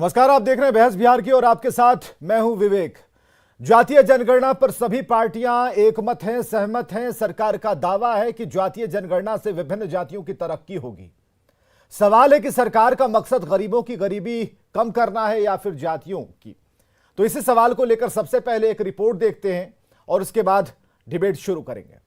नमस्कार, आप देख रहे हैं बहस बिहार की और आपके साथ मैं हूं विवेक। जातीय जनगणना पर सभी पार्टियां एकमत हैं, सहमत हैं। सरकार का दावा है कि जातीय जनगणना से विभिन्न जातियों की तरक्की होगी। सवाल है कि सरकार का मकसद गरीबों की गरीबी कम करना है या फिर जातियों की। तो इसी सवाल को लेकर सबसे पहले एक रिपोर्ट देखते हैं और उसके बाद डिबेट शुरू करेंगे।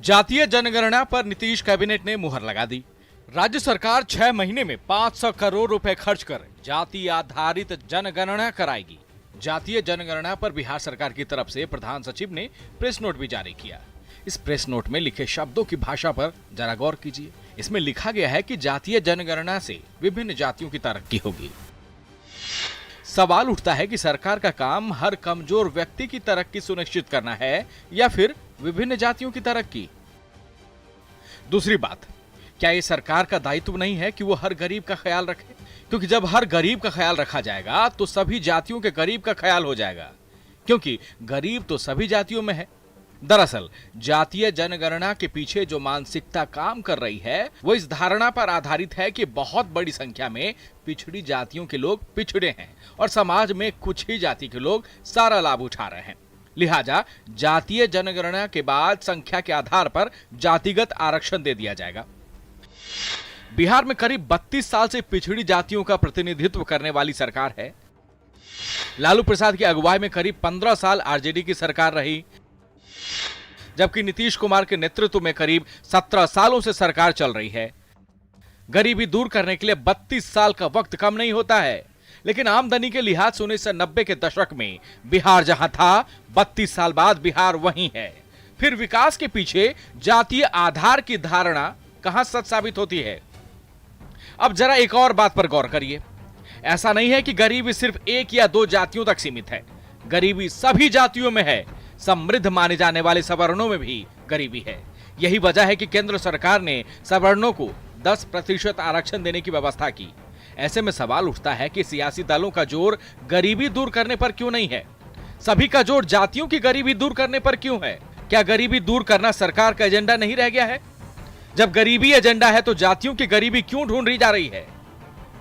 जातीय जनगणना पर नीतीश कैबिनेट ने मुहर लगा दी। राज्य सरकार 6 महीने में 500 करोड़ रुपए खर्च कर जाति आधारित जनगणना कराएगी। जातीय जनगणना पर बिहार सरकार की तरफ से प्रधान सचिव ने प्रेस नोट भी जारी किया। इस प्रेस नोट में लिखे शब्दों की भाषा पर जरा गौर कीजिए। इसमें लिखा गया है कि जातीय जनगणना से विभिन्न जातियों की तरक्की होगी। सवाल उठता है कि सरकार का काम हर कमजोर व्यक्ति की तरक्की सुनिश्चित करना है या फिर विभिन्न जातियों की तरक्की। दूसरी बात, क्या ये सरकार का दायित्व नहीं है कि वो हर गरीब का ख्याल रखे? क्योंकि जब हर गरीब का ख्याल रखा जाएगा तो सभी जातियों के गरीब का ख्याल हो जाएगा, क्योंकि गरीब तो सभी जातियों में है। दरअसल जातीय जनगणना के पीछे जो मानसिकता काम कर रही है वो इस धारणा पर आधारित है कि बहुत बड़ी संख्या में पिछड़ी जातियों के लोग पिछड़े हैं और समाज में कुछ ही जाति के लोग सारा लाभ उठा रहे हैं। लिहाजा जातीय जनगणना के बाद संख्या के आधार पर जातिगत आरक्षण दे दिया जाएगा। बिहार में करीब 32 साल से पिछड़ी जातियों का प्रतिनिधित्व करने वाली सरकार है। लालू प्रसाद की अगुवाई में करीब 15 साल आरजेडी की सरकार रही, जबकि नीतीश कुमार के नेतृत्व में करीब 17 सालों से सरकार चल रही है। गरीबी दूर करने के लिए 32 साल का वक्त कम नहीं होता है, लेकिन आमदनी के लिहाज से 1990 के दशक में बिहार जहां था, 32 साल बाद बिहार वहीं है। फिर विकास के पीछे जातीय आधार की धारणा कहां सच साबित होती है? अब जरा एक और बात पर गौर करिए। ऐसा नहीं है कि गरीबी सिर्फ एक या दो जातियों तक सीमित है। गरीबी सभी जातियों में है। समृद्ध माने जाने वाले सवर्णों में भी गरीबी है। यही वजह है कि केंद्र सरकार ने सवर्णों को 10% आरक्षण देने की व्यवस्था की। ऐसे में सवाल उठता है कि सियासी दलों का जोर गरीबी दूर करने पर क्यों नहीं है? सभी का जोर जातियों की गरीबी दूर करने पर क्यों है? क्या गरीबी दूर करना सरकार का एजेंडा नहीं रह गया है? जब गरीबी एजेंडा है तो जातियों की गरीबी क्यों ढूंढी जा रही है?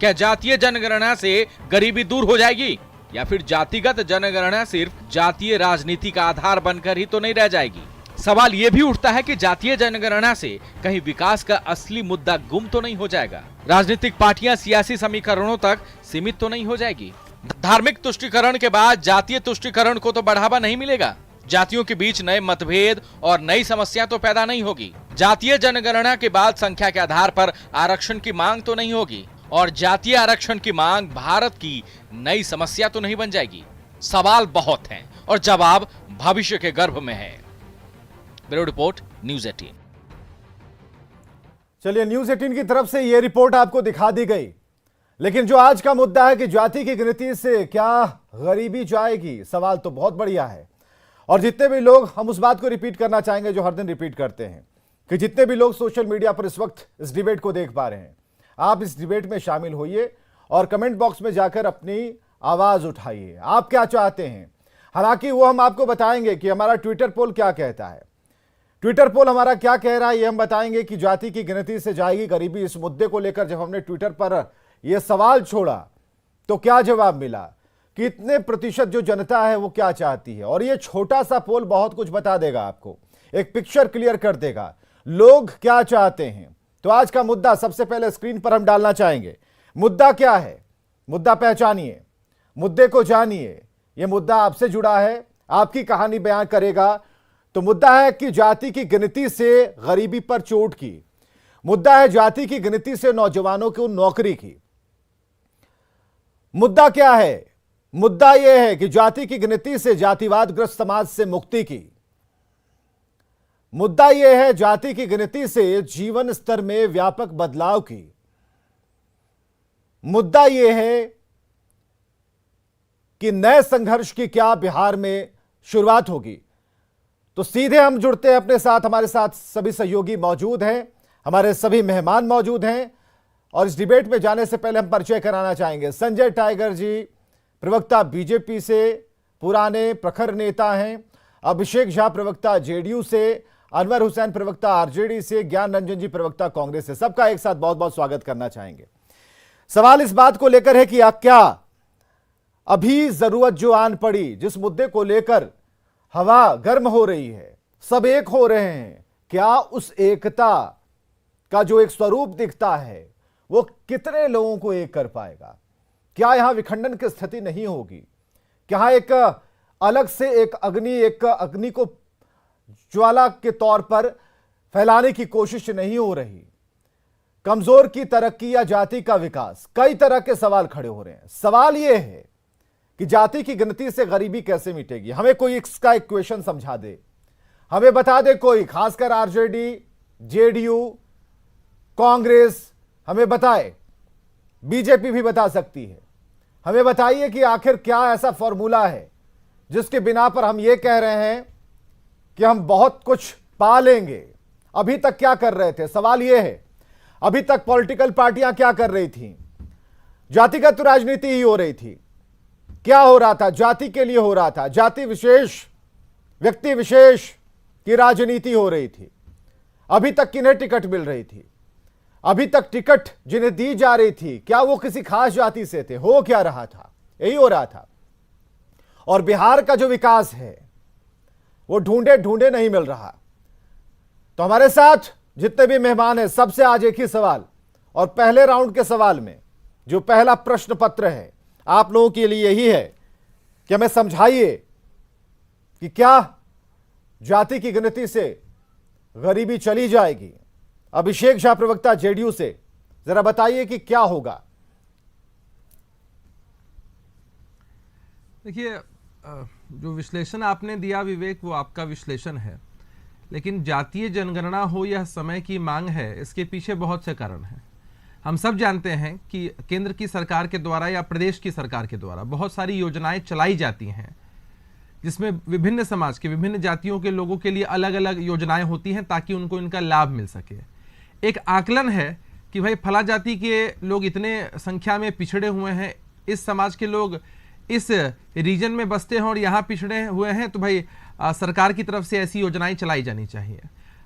क्या जातीय जनगणना से गरीबी दूर हो जाएगी या फिर जातिगत जनगणना सिर्फ जातीय राजनीति का आधार बनकर ही तो नहीं रह जाएगी? सवाल यह भी उठता है कि जातीय जनगणना से कहीं विकास का असली मुद्दा गुम तो नहीं हो जाएगा? राजनीतिक पार्टियां सियासी समीकरणों तक सीमित तो नहीं हो जाएगी? धार्मिक तुष्टीकरण के बाद जातीय तुष्टीकरण को तो बढ़ावा नहीं मिलेगा। जातियों के बीच नए मतभेद और नई समस्या तो पैदा नहीं होगी। जातीय जनगणना के बाद संख्या के आधार पर आरक्षण की मांग तो नहीं होगी और जातीय आरक्षण की मांग भारत की नई समस्या तो नहीं बन जाएगी। सवाल बहुत हैं और जवाब भविष्य के गर्भ में है। Bureau report, news 18। चलिए, न्यूज़ 18 की तरफ से यह रिपोर्ट आपको दिखा दी गई, लेकिन जो आज का मुद्दा है कि जाति की गिनती से क्या गरीबी जाएगी, सवाल तो बहुत बढ़िया है। और जितने भी लोग, हम उस बात को रिपीट करना चाहेंगे जो हर दिन रिपीट करते हैं कि जितने भी लोग सोशल मीडिया पर इस वक्त इस डिबेट को देख पा रहे हैं, आप इस डिबेट में शामिल होइए और कमेंट बॉक्स में जाकर अपनी आवाज उठाइए। आप क्या चाहते हैं? हालांकि वो हम आपको बताएंगे कि हमारा ट्विटर पोल क्या कहता है। ट्विटर पोल हमारा क्या कह रहा है ये हम बताएंगे कि जाति की गिनती से जाएगी गरीबी। इस मुद्दे को लेकर जब हमने ट्विटर पर यह सवाल छोड़ा तो क्या जवाब मिला, कितने प्रतिशत जो जनता है वो क्या चाहती है। और ये छोटा सा पोल बहुत कुछ बता देगा, आपको एक पिक्चर क्लियर कर देगा लोग क्या चाहते हैं। तो आज का मुद्दा सबसे पहले स्क्रीन पर हम डालना चाहेंगे। मुद्दा क्या है? मुद्दा पहचानिए, मुद्दे को जानिए। यह मुद्दा आपसे जुड़ा है, आपकी कहानी बयान करेगा। तो मुद्दा है कि जाति की गिनती से गरीबी पर चोट की। मुद्दा है जाति की गिनती से नौजवानों को नौकरी की। मुद्दा क्या है? मुद्दा यह है कि जाति की गिनती से जातिवादग्रस्त समाज से मुक्ति की। मुद्दा यह है जाति की गिनती से जीवन स्तर में व्यापक बदलाव की। मुद्दा यह है कि नए संघर्ष की क्या बिहार में शुरुआत होगी। तो सीधे हम जुड़ते हैं अपने साथ। हमारे साथ सभी सहयोगी मौजूद हैं, हमारे सभी मेहमान मौजूद हैं और इस डिबेट में जाने से पहले हम परिचय कराना चाहेंगे। संजय टाइगर जी प्रवक्ता बीजेपी से, पुराने प्रखर नेता हैं। अभिषेक झा प्रवक्ता जेडीयू से, अनवर हुसैन प्रवक्ता आरजेडी से, ज्ञान रंजन जी प्रवक्ता कांग्रेस से, सबका एक साथ बहुत बहुत स्वागत करना चाहेंगे। सवाल इस बात को लेकर है कि क्या अभी जरूरत जो आन पड़ी, जिस मुद्दे को लेकर हवा गर्म हो रही है, सब एक हो रहे हैं, क्या उस एकता का जो एक स्वरूप दिखता है वो कितने लोगों को एक कर पाएगा? क्या यहां विखंडन की स्थिति नहीं होगी? क्या एक अलग से एक अग्नि को ज्वाला के तौर पर फैलाने की कोशिश नहीं हो रही? कमजोर की तरक्की या जाति का विकास, कई तरह के सवाल खड़े हो रहे हैं। सवाल यह है कि जाति की गिनती से गरीबी कैसे मिटेगी? हमें कोई इसका इक्वेशन समझा दे, हमें बता दे कोई, खासकर आरजेडी, जेडीयू, कांग्रेस हमें बताए, बीजेपी भी बता सकती है। हमें बताइए कि आखिर क्या ऐसा फॉर्मूला है जिसके बिना पर हम ये कह रहे हैं कि हम बहुत कुछ पा लेंगे। अभी तक क्या कर रहे थे? सवाल यह है, अभी तक पॉलिटिकल पार्टियां क्या कर रही थी? जातिगत राजनीति ही हो रही थी। क्या हो रहा था? जाति के लिए हो रहा था, जाति विशेष, व्यक्ति विशेष की राजनीति हो रही थी। अभी तक किन्हें टिकट मिल रही थी? अभी तक टिकट जिन्हें दी जा रही थी, क्या वो किसी खास जाति से थे? हो क्या रहा था? यही हो रहा था। और बिहार का जो विकास है वो ढूंढे ढूंढे नहीं मिल रहा। तो हमारे साथ जितने भी मेहमान हैं, सबसे आज एक ही सवाल, और पहले राउंड के सवाल में जो पहला प्रश्न पत्र है आप लोगों के लिए यही है कि हमें समझाइए कि क्या जाति की गिनती से गरीबी चली जाएगी? अभिषेक झा प्रवक्ता जेडीयू से, जरा बताइए कि क्या होगा। देखिए, जो विश्लेषण आपने दिया विवेक, वो आपका विश्लेषण है, लेकिन जातीय जनगणना हो यह समय की मांग है, इसके पीछे बहुत से कारण हैं। हम सब जानते हैं कि केंद्र की सरकार के द्वारा या प्रदेश की सरकार के द्वारा बहुत सारी योजनाएं चलाई जाती हैं, जिसमें विभिन्न समाज के, विभिन्न जातियों के लोगों के लिए अलग अलग योजनाएं होती हैं ताकि उनको इनका लाभ मिल सके। एक आकलन है कि भाई फला जाति के लोग इतने संख्या में पिछड़े हुए हैं, इस समाज के लोग इस रीजन में बसते हैं और यहाँ पिछड़े हुए हैं, तो भाई सरकार की तरफ से ऐसी योजनाएं चलाई जानी चाहिए।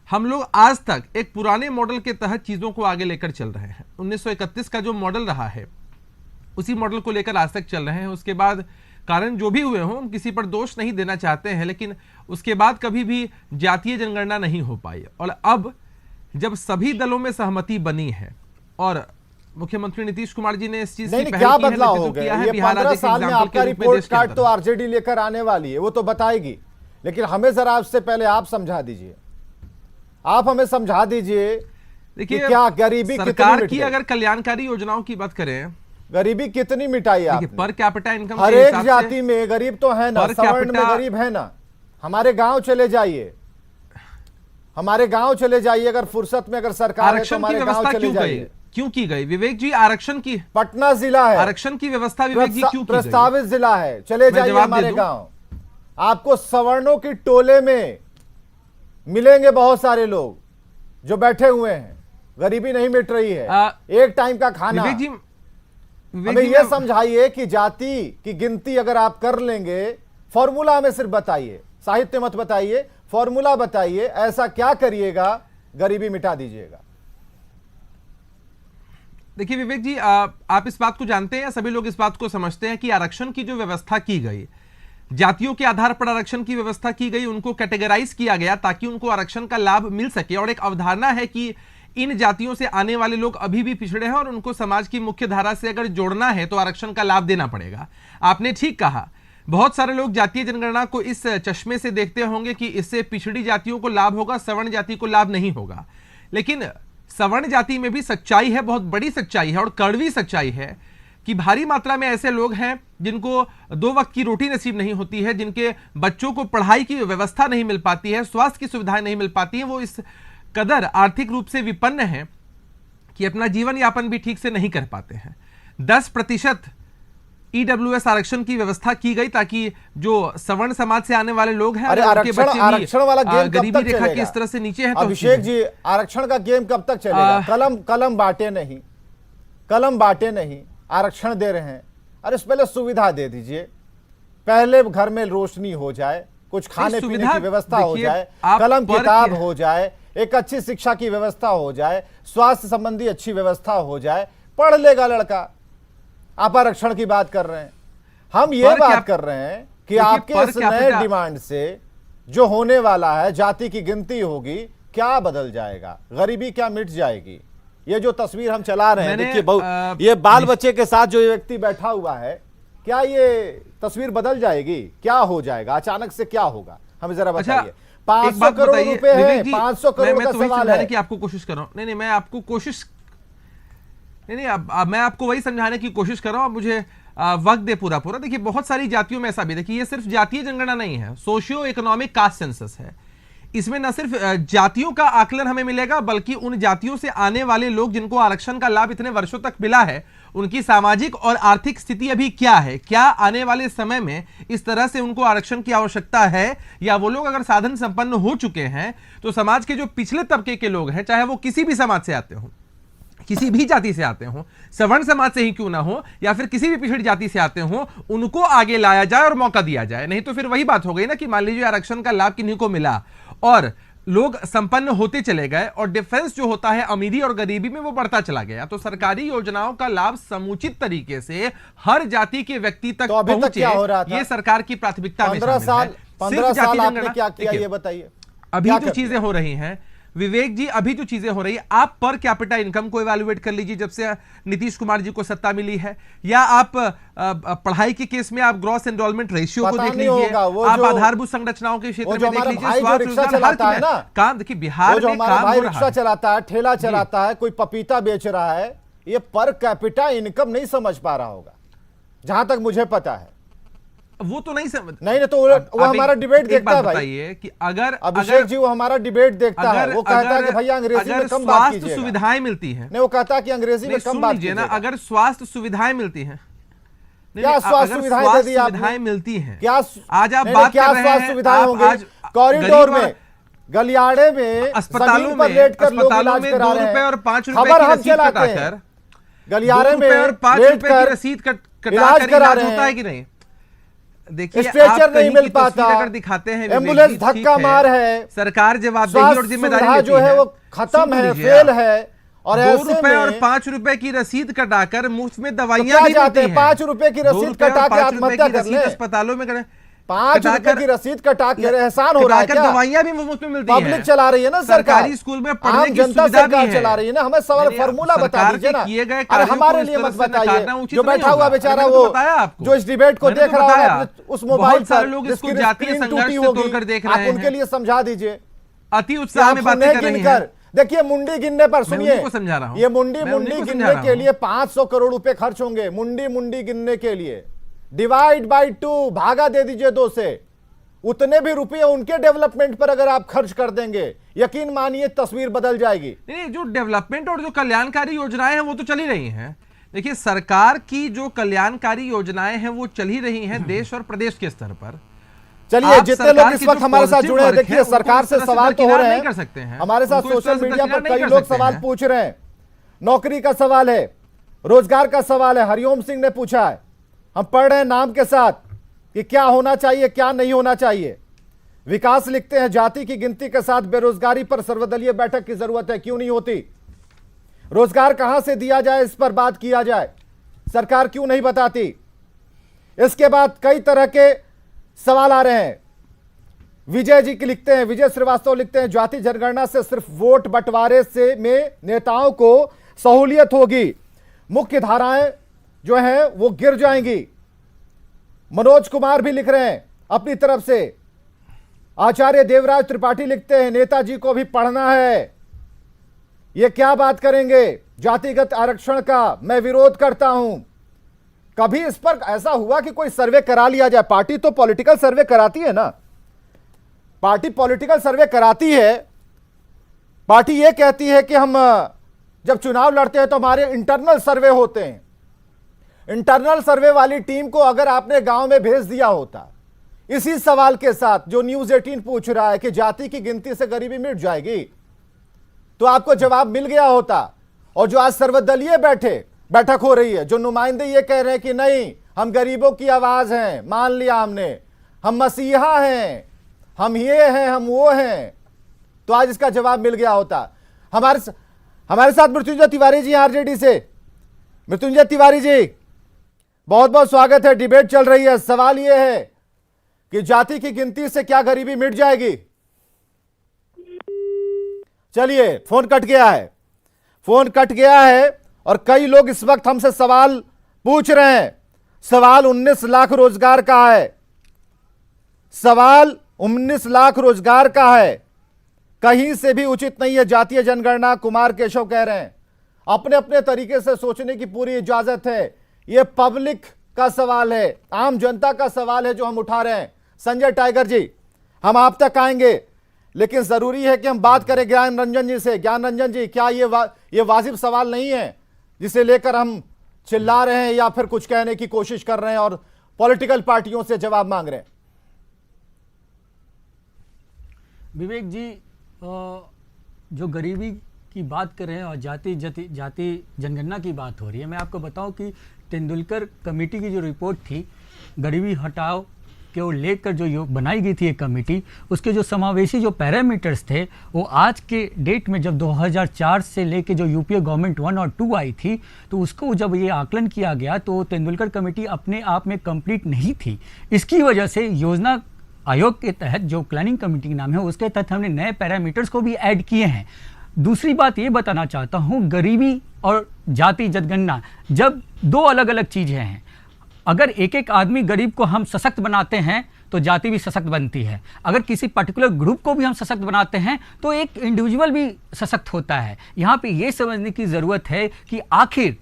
हम लोग आज तक एक पुराने मॉडल के तहत चीज़ों को आगे लेकर चल रहे हैं। 1931 का जो मॉडल रहा है उसी मॉडल को लेकर आज तक चल रहे हैं। उसके बाद कारण जो भी हुए हों, हम किसी पर दोष नहीं देना चाहते हैं, लेकिन उसके बाद कभी भी जातीय जनगणना नहीं हो पाई। और अब जब सभी दलों में सहमति बनी है और मुख्यमंत्री नीतीश कुमार जी ने इस चीज की क्या बदलाव हो गया? ये 15 साल में आपका रिपोर्ट कार्ड तो आरजेडी लेकर आने वाली है, वो तो बताएगी, लेकिन हमें जरा उससे पहले आप समझा दीजिए, आप हमें समझा दीजिए। देखिए, क्या गरीबी सरकार की अगर कल्याणकारी योजनाओं की बात करें, गरीबी कितनी मिटाई आपने? पर कैपिटा इनकम हर एक जाति में गरीब तो है ना, सवर्ण में गरीब है ना। हमारे गांव चले जाइए, हमारे गांव चले जाइए, अगर फुर्सत में अगर सरकार है तो हमारे गांव चले जाइए। क्यों की गई विवेक जी? आरक्षण की, पटना जिला है, आरक्षण की व्यवस्था विवेक जी क्यों की गई? प्रस्तावित जिला है, चले जाइए हमारे गांव, आपको सवर्णों की टोले में मिलेंगे बहुत सारे लोग जो बैठे हुए हैं। गरीबी नहीं मिट रही है, एक टाइम का खाना। विवेक जी, हमें यह समझाइए कि जाति की गिनती अगर आप कर लेंगे, फॉर्मूला हमें सिर्फ बताइए, साहित्य मत बताइए, फॉर्मूला बताइए, ऐसा क्या करिएगा गरीबी मिटा दीजिएगा। देखिए विवेक जी, आप इस बात को जानते हैं या सभी लोग इस बात को समझते हैं कि आरक्षण की जो व्यवस्था की गई, जातियों के आधार पर आरक्षण की व्यवस्था की गई, उनको कैटेगराइज किया गया ताकि उनको आरक्षण का लाभ मिल सके। और एक अवधारणा है कि इन जातियों से आने वाले लोग अभी भी पिछड़े हैं और उनको समाज की मुख्य धारा से अगर जोड़ना है तो आरक्षण का लाभ देना पड़ेगा। आपने ठीक कहा, बहुत सारे लोग जातीय जनगणना को इस चश्मे से देखते होंगे कि इससे पिछड़ी जातियों को लाभ होगा, सवर्ण जाति को लाभ नहीं होगा। लेकिन सवर्ण जाति में भी सच्चाई है, बहुत बड़ी सच्चाई है और कड़वी सच्चाई है कि भारी मात्रा में ऐसे लोग हैं जिनको 2 वक्त की रोटी नसीब नहीं होती है, जिनके बच्चों को पढ़ाई की व्यवस्था नहीं मिल पाती है, स्वास्थ्य की सुविधाएं नहीं मिल पाती हैं। वो इस कदर आर्थिक रूप से विपन्न हैं कि अपना जीवन यापन भी ठीक से नहीं कर पाते हैं। 10% ईडब्ल्यूएस आरक्षण की व्यवस्था की गई ताकि जो सवर्ण समाज से आने वाले लोग हैं, आरक्षण वाला गेम गरीबी रेखा की इस तरह से नीचे है। तो अभिषेक जी, आरक्षण का गेम कब तक चलेगा? कलम बांटे नहीं, कलम बांटे नहीं, आरक्षण दे रहे हैं। अरे पहले सुविधा दे दीजिए, पहले घर में रोशनी हो जाए, कुछ खाने पीने सुविधा की व्यवस्था हो देखिए, जाए, आप कलम पर किताब क्या- हो जाए, एक अच्छी शिक्षा की व्यवस्था हो जाए, स्वास्थ्य संबंधी अच्छी व्यवस्था हो जाए, पढ़ लेगा लड़का। आप आरक्षण की बात कर रहे हैं, हम ये पर बात क्या- कर रहे हैं कि देखिए, आपके पर इस नए कैपिटा- डिमांड से जो होने वाला है, जाति की गिनती होगी, क्या बदल जाएगा, गरीबी क्या मिट जाएगी? ये जो तस्वीर हम चला रहे हैं, मैंने, देखिए ये बाल बच्चे के साथ जो ये व्यक्ति बैठा हुआ है, क्या ये तस्वीर बदल जाएगी? क्या हो जाएगा अचानक से, क्या होगा, हमें जरा अच्छा, बताइए। एक 500 बात करोड़ बताइए, रुपए है, विवेक जी, 500 करोड़ मैं का तो वही सवाल समझाने है। की आपको कोशिश कर रहा हूं। नहीं, मैं आपको कोशिश, नहीं, अब मैं आपको वही समझाने की कोशिश कर रहा हूं। अब मुझे वक्त दे पूरा। देखिए, बहुत सारी जातियों में ऐसा भी, देखिए, ये सिर्फ जातीय जनगणना नहीं है, सोशियो इकोनॉमिक कास्ट सेंसस है। इसमें न सिर्फ जातियों का आकलन हमें मिलेगा, बल्कि उन जातियों से आने वाले लोग जिनको आरक्षण का लाभ इतने वर्षों तक मिला है, उनकी सामाजिक और आर्थिक स्थिति अभी क्या है, क्या आने वाले समय में इस तरह से उनको आरक्षण की आवश्यकता है, या वो लोग अगर साधन संपन्न हो चुके हैं तो समाज के जो पिछले तबके के लोग हैं, चाहे वो किसी भी समाज से आते हों, किसी भी जाति से आते हों, सवर्ण समाज से ही क्यों ना हो, या फिर किसी भी पिछड़ी जाति से आते हों, उनको आगे लाया जाए और मौका दिया जाए। नहीं तो फिर वही बात हो गई ना कि मान लीजिए आरक्षण का लाभ किन्हीं को मिला और लोग संपन्न होते चले गए और डिफरेंस जो होता है अमीरी और गरीबी में, वो बढ़ता चला गया। तो सरकारी योजनाओं का लाभ समुचित तरीके से हर जाति के व्यक्ति तक तो अभी तक पहुंचे, क्या हो रहा था? ये सरकार की प्राथमिकता में 15 शामिल है। साल 15 सिर्फ जाति साल आपने जनगणना- क्या किया, देखिए, ये बताइए। अभी क्या जो करते चीजें हो रही हैं विवेक जी, अभी जो चीजें हो रही है, आप पर कैपिटा इनकम को इवैल्यूएट कर लीजिए जब से नीतीश कुमार जी को सत्ता मिली है, या आप पढ़ाई के केस में आप ग्रॉस एनरोलमेंट रेशियो को पता देख नहीं लीजिए, होगा, वो आप जो- आधारभूत संरचनाओं के वो क्षेत्र जो में देख हमारा लीजिए, भाई जो स्वास्थ्य रिक्शा रोजगार, चलाता हर है ना, काम, देखिए बिहार वो जो में हमारा काम भाई हो रहा रिक्शा है। चलाता है, ठेला चलाता है, कोई पपीता बेच रहा है, ये पर कैपिटा इनकम नहीं समझ पा रहा होगा, जहां तक मुझे पता है। वो तो नहीं समझ, नहीं तो वो हमारा डिबेट देखता है भाई। बताइए कि अगर अभिषेक जी वो हमारा डिबेट देखता है, वो कहता है कि भैया अंग्रेजी में कम बात स्वास्थ्य कीजिएगा। सुविधाएं मिलती हैं, नहीं, वो कहता है कि अंग्रेजी में नहीं, कम सुन बात लीजिए ना, कीजिएगा। अगर स्वास्थ्य सुविधाएं मिलती हैं, क्या नहीं, स्वास्थ्य अगर सुविधाएं स्वास्थ्य दे दी आपने? सुविधाएं मिलती हैं, क्या आज आप नहीं, बात क्या कर रहे स्वास्थ्य हैं, सुविधाएं आप होंगी? आज कॉरिडोर गरीब और- में, गलियारे में, अस्पतालों जमीन पर में, लेटकर लोग अस्पतालों इलाज में करा 2 रहे रुपए हैं। और 5 रुपए खबर की हम रसीद चलाते हैं, कटाकर, गलियारे 2 में रुपए और 5 रुपए की लेटकर रसीद इलाज कटाकर करा इलाज रहे होता हैं। है कि नहीं? देखिए, स्ट्रेचर आप नहीं कहीं मिल की पाता, तस्वीर अगर दिखाते हैं विवेक एम्बुलेंस जी, ठीक धक्का मार है, सरकार जवाबदेही स्वास्थ्य और जिम्मेदारी सुविधा लेती जो है वो खत्म सुन है, लीजिए फेल आप। है, और 2 ऐसे रुपए और में 5 रुपए की रसीद कटाकर मुफ्त में तो दवाइयां क्या भी चाहते मिलती हैं? 5 रुपए की 2 रसीद रुपए और कटा के 5 रुपए आत्महत्या की कर रसीद ले। अस्पतालों में 5 रुपए की रसीद कटा के एहसान हो रहा है क्या? दवाइयां भी मुफ्त में मिलती हैं। पब्लिक चला रही है ना सरकार, सरकारी स्कूल में पढ़ने आम की जनता सुविधा भी सरकार है। चला रही है ना। हमें सवाल नहीं, फॉर्मूला बता सरकार दीजिए के ना। किए गए अरे कार्यों हमारे को इस लिए तरह मत से बताइए, नकारना उचित जो नहीं बैठा हुआ होगा। बेचारा मैंने तो वो बताया आपको। जो इस डिबेट को मैंने देख तो रहा बताया। होगा उस मोबाइल बहुत सारे पर लोग इसको जिसकी जातीय स्क्रीन संघर्ष टूटी से होगी, तोड़कर देख आप रहे उनके हैं। लिए समझा दीजिए। अति उत्साह में बातें कर रही हैं। देखिए मुंडी गिनने पर, मैं सुनिए, उन्हीं को समझा रहा हूं। ये मुंडी मैं मुंडी उन्हीं को गिनने समझा के रहा लिए 500 करोड़ रुपए खर्च होंगे, मुंडी मुंडी गिनने के लिए। डिवाइड बाय 2, भागा दे दीजिए 2 से। उतने भी रुपए उनके डेवलपमेंट पर अगर आप खर्च कर देंगे, यकीन मानिए तस्वीर बदल जाएगी। नहीं, जो डेवलपमेंट और जो कल्याणकारी योजनाएं हैं वो तो चली रही हैं। देखिए, सरकार की जो कल्याणकारी योजनाएं हैं वो चल ही रही हैं देश और प्रदेश के स्तर पर। चलिए, आप जितने सरकार लोग इस के वक्त जो हमारे साथ पॉजिटिव जुड़े हैं, वर्क है, देखिए उनको सरकार इस से तरह से सवाल तो हो दरकिनार रहे नहीं हैं कर सकते हैं। हमारे साथ उनको इस तरह सोशल से मीडिया पर दरकिनार नहीं कई कर लोग सकते सवाल हैं। पूछ रहे हैं। नौकरी का सवाल है, रोजगार का सवाल है। हरिओम सिंह ने पूछा है, हम पढ़ रहे हैं नाम के साथ कि क्या होना चाहिए क्या नहीं होना चाहिए। विकास लिखते हैं, जाति की गिनती के साथ बेरोजगारी पर सर्वदलीय बैठक की जरूरत है, क्यों नहीं होती? रोजगार कहां से दिया जाए, इस पर बात किया जाए, सरकार क्यों नहीं बताती? इसके बाद कई तरह के सवाल आ रहे हैं। विजय जी की लिखते हैं, विजय श्रीवास्तव लिखते हैं, जाति जनगणना से सिर्फ वोट बंटवारे से में नेताओं को सहूलियत होगी, मुख्य धाराएं जो हैं वो गिर जाएंगी। मनोज कुमार भी लिख रहे हैं अपनी तरफ से। आचार्य देवराज त्रिपाठी लिखते हैं, नेताजी को भी पढ़ना है, ये क्या बात करेंगे जातिगत आरक्षण का, मैं विरोध करता हूं। कभी इस पर ऐसा हुआ कि कोई सर्वे करा लिया जाए? पार्टी तो पॉलिटिकल सर्वे कराती है ना, पार्टी पॉलिटिकल सर्वे कराती है। पार्टी यह कहती है कि हम जब चुनाव लड़ते हैं तो हमारे इंटरनल सर्वे होते हैं। इंटरनल सर्वे वाली टीम को अगर आपने गांव में भेज दिया होता इसी सवाल के साथ जो न्यूज 18 पूछ रहा है कि जाति की गिनती से गरीबी मिट जाएगी, तो आपको जवाब मिल गया होता। और जो आज सर्वदलीय बैठक हो रही है, जो नुमाइंदे ये कह रहे हैं कि नहीं हम गरीबों की आवाज हैं, मान लिया हमने, हम मसीहा हैं, हम ये हैं, हम वो हैं, तो आज इसका जवाब मिल गया होता। हमारे साथ मृत्युंजय तिवारी जी आरजेडी से। मृत्युंजय तिवारी जी, बहुत बहुत स्वागत है। डिबेट चल रही है। सवाल यह है कि जाति की गिनती से क्या गरीबी मिट जाएगी? चलिए, फोन कट गया है, फोन कट गया है और कई लोग इस वक्त हमसे सवाल पूछ रहे हैं। सवाल 19 लाख रोजगार का है, सवाल 19 लाख रोजगार का है। कहीं से भी उचित नहीं है जातीय जनगणना, कुमार केशव कह रहे हैं। अपने अपने तरीके से सोचने की पूरी इजाजत है। यह पब्लिक का सवाल है, आम जनता का सवाल है जो हम उठा रहे हैं। संजय टाइगर जी, हम आप तक आएंगे, लेकिन जरूरी है कि हम बात करें ज्ञान रंजन जी से। ज्ञान रंजन जी, क्या ये वाजिब सवाल नहीं है जिसे लेकर हम चिल्ला रहे हैं या फिर कुछ कहने की कोशिश कर रहे हैं और पॉलिटिकल पार्टियों से जवाब मांग रहे हैं? विवेक जी, जो गरीबी की बात कर रहे हैं और जाति जनगणना की बात हो रही है, मैं आपको बताऊं कि तेंदुलकर कमेटी की जो रिपोर्ट थी, गरीबी हटाओ को लेकर जो बनाई गई थी एक कमेटी, उसके जो समावेशी जो पैरामीटर्स थे, वो आज के डेट में जब 2004 से लेके जो यूपीए गवर्नमेंट 1 और 2 आई थी, तो उसको जब ये आकलन किया गया तो तेंदुलकर कमेटी अपने आप में कंप्लीट नहीं थी। इसकी वजह से योजना आयोग के तहत जो प्लानिंग कमेटी नाम है, उसके तहत हमने नए पैरामीटर्स को भी ऐड किए हैं। दूसरी बात ये बताना चाहता हूँ, गरीबी और जाति जनगणना जब दो अलग अलग चीज़ें हैं। अगर एक एक आदमी गरीब को हम सशक्त बनाते हैं तो जाति भी सशक्त बनती है। अगर किसी पर्टिकुलर ग्रुप को भी हम सशक्त बनाते हैं तो एक इंडिविजुअल भी सशक्त होता है। यहाँ पे ये समझने की ज़रूरत है कि आखिर